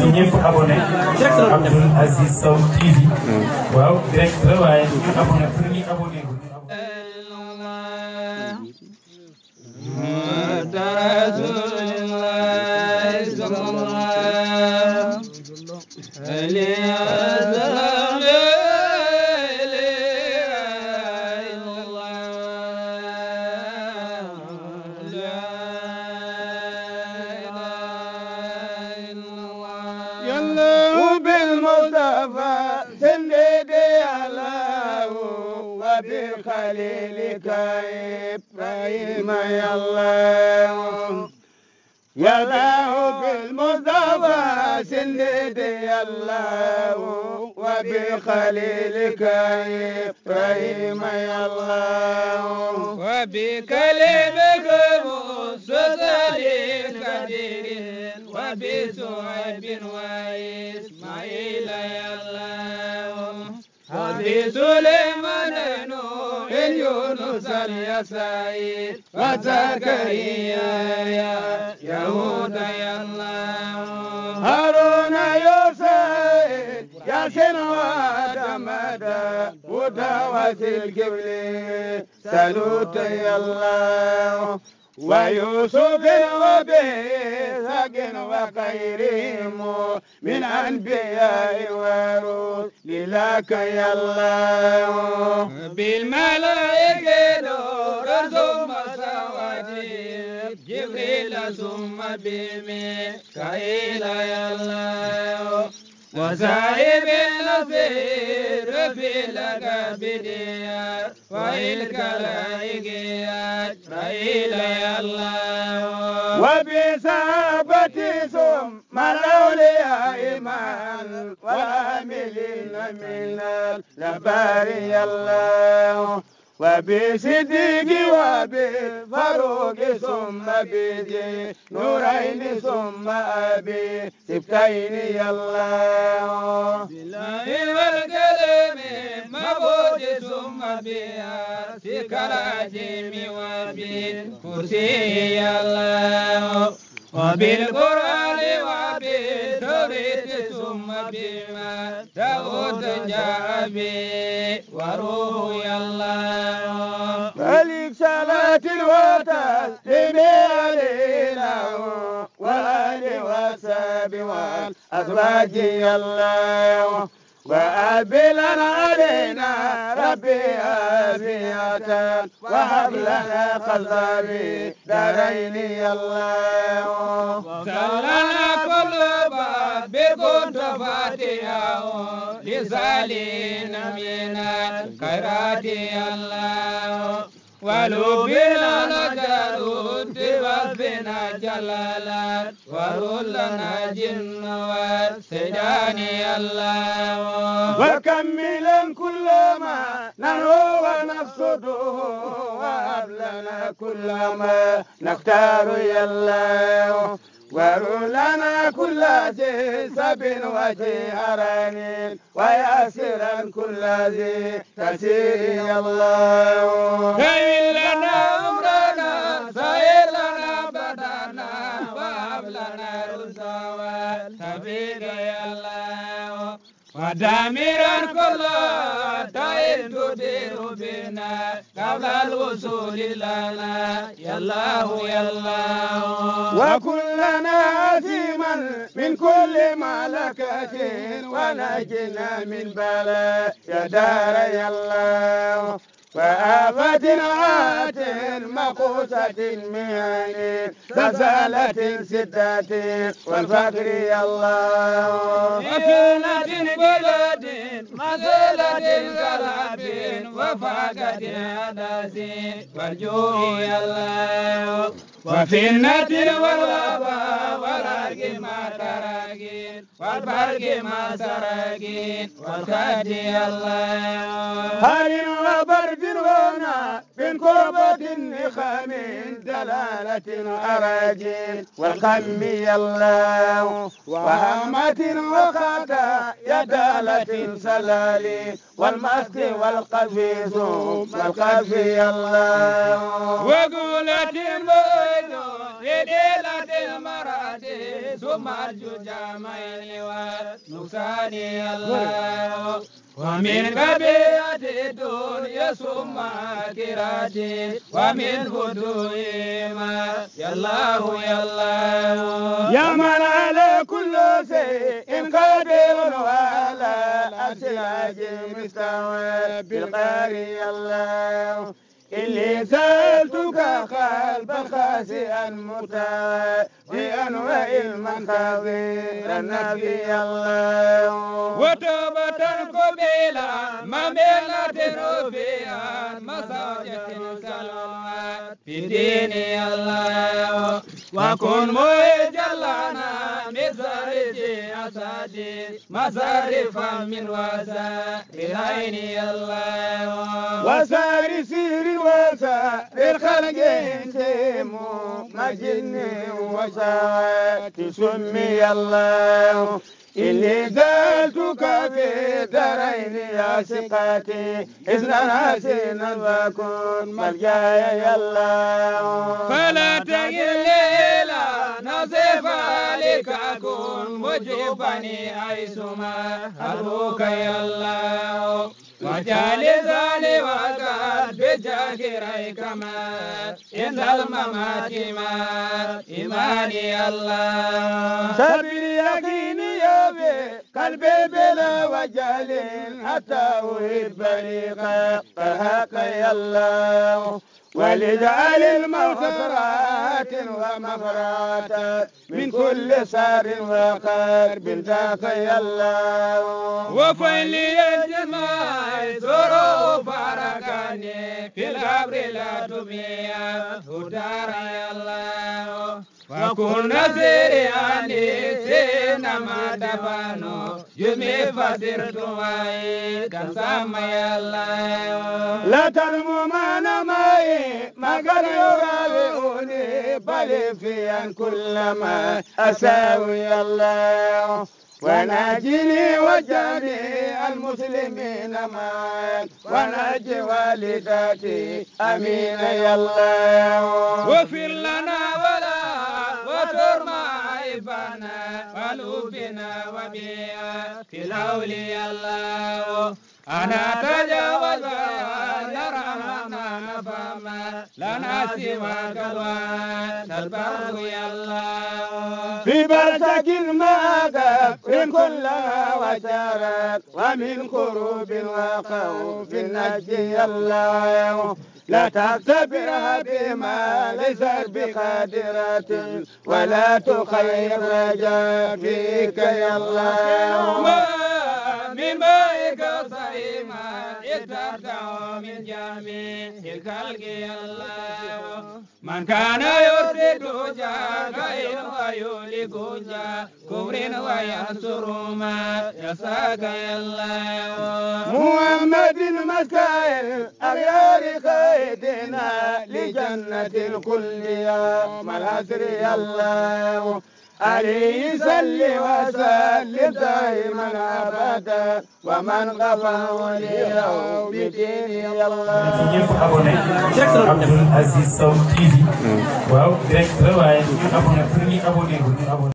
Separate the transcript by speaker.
Speaker 1: ci ñëpp abonné Abdoul Aziz Sow TV waaw direct la waaye ñu abonné pour ñu abonné
Speaker 2: بخليلك إبراهيم يا الله يا الله بالمصطفى سندي يا الله وبخليلك إبراهيم يا الله وبكلمك مصطفى كثير وبسعيب وإسماعيل يا الله وبسليمان يونس يا سعيد وزكريا يا يهود يا الله هارون يوسف ياسين ودمد ودعوة القبل سلوت يا الله ويوسف وبيثق وخيرهم من أنبياء ورسل لك يا الله بالملائكة نور ثم سواتيب جبريل ثم بميكائيل يا الله وسائب النصير في لك بديار والكلائق يا إسرائيل يا الله وبسابة ثم الأولياء إيمان والعاملين من الأبرار يا الله وبصديق وبفاروق ثم بذي نورين ثم أبي سبتين يا الله بالله والكلم مبود ثم بياسك العجيم وبالكرسي يا الله وبالقرآن وبالتوريث ثم بما داود جاء به وروح يا الله ملك صلاة وتسليم علينا والآل والصحب والأزواج يا الله وأبلنا علينا ربي أبياتا وهب لنا قلبي دارين يا الله وكلنا كل باب كنت فاتحا لسالين من الخيرات يا الله ولبنا نجارود وفنا جلالات ورلنا جن والسجان يا الله وكملا كل ما نرو ونقصده وهب لنا كل ما نختار يا الله ورلنا كل ذي سب وجهران وياسرا كل ذي تسير يا الله كيل لنا أمرنا سير لنا بدنا وهب لنا رزقا والتوفيق يا الله ودامرا كل دائر تدير بنا قبل الوصول لنا يا الله يا الله وكلنا عزيما من كل ملكة ونجنا من بلاء يا دار يا الله وآفة عات مقوسة مهن زلزلة سدة والفقر يا الله وكلة بلد مزلة غراب وفاقة عدس والجوع يا الله وفنة والوباء والرق ما تراقين والبرق ما سراقين والخادي الله هل وبرد هنا من كربة نخام دلالة أراجين والخم يا الله وهمة وخاتا يدالة سلالي والمسك والقفيز والقف يا الله وقولة بيض يديلة المراتي ثم الجامعين والنقصان الله ومن قبيلة الدنيا ثم كراتي ومن فتوهما يا الله يا الله
Speaker 3: يا من على كل شيء قادر وعلى الأسلاك مستوى بالقاري يا الله إني سألتك قلبا خاسئا متواضعا وعلما خبيرا نبي الله
Speaker 2: وتوبة قبيلة مملة رفيعا مساجة سلامات في دين الله وكن مجلنا مصارف أسادي مصارفا من وسائل عيني الله
Speaker 3: وسار سير وسائر خلق سيمو مجن وساك سمي الله إني زالتك في دارين يا ثقتي إذنا حسنا وكن ملجاي يا الله
Speaker 2: فلا تجل إلى نصف عليك أكون مجيبني حيثما أدعوك يا الله وجعل ذلك وقد بجاكري كما إن الممات ما إيماني الله
Speaker 3: سبيل يقيني يا قلبي بلا وجل حتى أحب لقاءك يا الله ولجعل الموت راحة ومفرات من كل سار وقرب ذاك يا الله
Speaker 2: وفلي الجماع ظروف فرقني في القبر لا تبيع هدار يا الله وكن نذيري عني سينما دفنوا جميع فسرت معي كسام يا الله
Speaker 3: لا ترموا معنا معي ما قد يراوئني بل في كلما أساوي يا الله وناجني وجميع المسلمين معك وناجي والداتي امين يا الله
Speaker 2: واغفر لنا ولا وتر معيبنا ولوبنا وبيا في الاولياء الله انا تجاوز يرحمنا فما لنا سواك الوان البر يا الله
Speaker 3: في برزك معك من كل وشرك ومن كروب وخوف نجي الله لا تعتبرها بما ليست بقادرة ولا تخير رجاء فيك يا الله
Speaker 2: من مائك صيما اترتع من جميع الخلق يا الله من كان يرد جاك ويولك جاك كبر وينصر ما يساك يا الله
Speaker 3: محمد المسائل أغيار خيدنا لجنة الكل يا الحسر يا الله عليه صل وسلم دائما ابدا ومن غفر لي بدين الله
Speaker 1: Abdoul Aziz Sow TV waaw direct la waaye ñu abonné